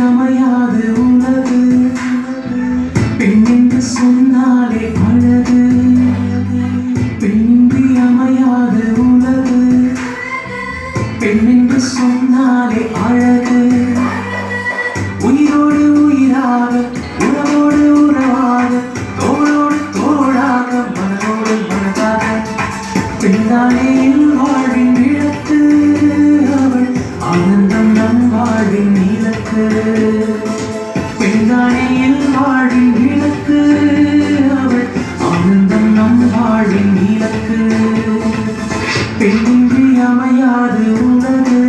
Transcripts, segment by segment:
அமையாது உலகு பெண் என்று சொன்னாலே அழகு பெண்ணின்றி அமையாது உலகு பெண் என்று சொன்னாலே அழகு உயிரோடு உயிராக உறவோடு உறவாக தோளோடு தோளாக மனதோடு மனதாக பெண்தானே வாழ்வின் விளக்கு அவள் ஆனந்தம் நம் வாழ்வின் இலக்கு பெண்தானே வாழ்வின் விளக்கு அவள் ஆனந்தம் நம் வாழ்வின் இலக்கு பெண்ணின்றி அமையாது உலகு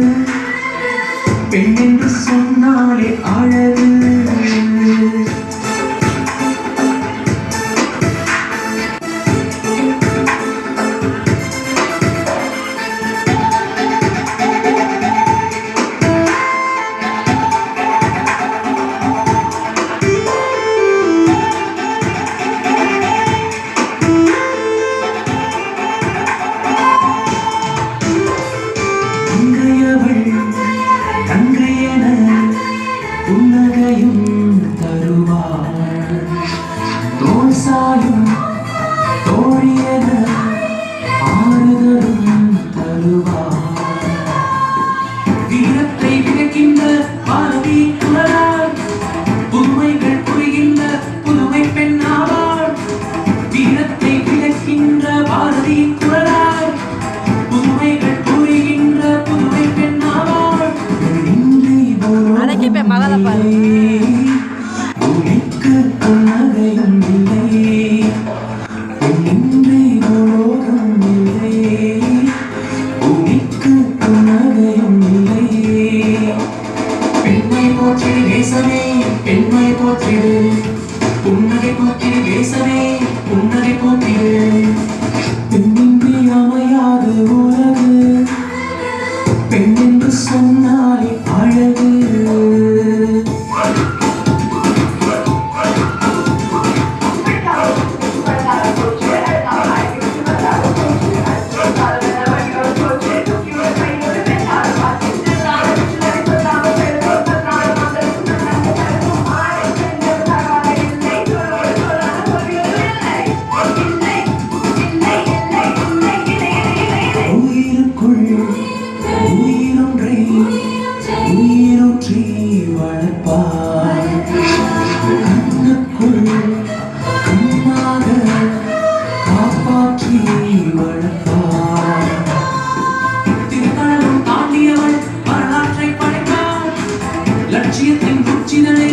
பெண் என்று சொன்னாலே அழகு கங்கையன புன்னகையும் தருவாள் தோல் சாயும் தோழியன ஆறுதலும் தருவாள் வீரத்தை விதைக்கின்ற பாரதி குரலால் புதுமைகள் புரிகின்ற புதுமை பெண்ணாவாள் வீரத்தை விதைக்கின்ற பாரதி குரலால் புதுமைகள் புரிகின்ற புதுமை பெண்ணாவாள் மகள பாரு உனக்கு புன்னகையும் இல்லை பெண்ணின்றி உலோகம் இல்லை உனக்கு புன்னகையும் இல்லை பெண்மை போற்றி தேசமே பெண்மை போற்றிடு புன்னகை போற்றி தேசமே புன்னகை போற்றிடு பெண்ணின்றி அமையாது உலகு பெண் என்று சொன்னாலே அழகு உயிரொன்றை உயிரூற்றி வளர்ப்பார் கண்ணுக்குள் கண்ணாக காப்பாற்றி வளர்ப்பார் திருக்கடலும் தாண்டியவள் வரலாற்றை படைப்பார் லட்சியத்தின் உச்சிதனை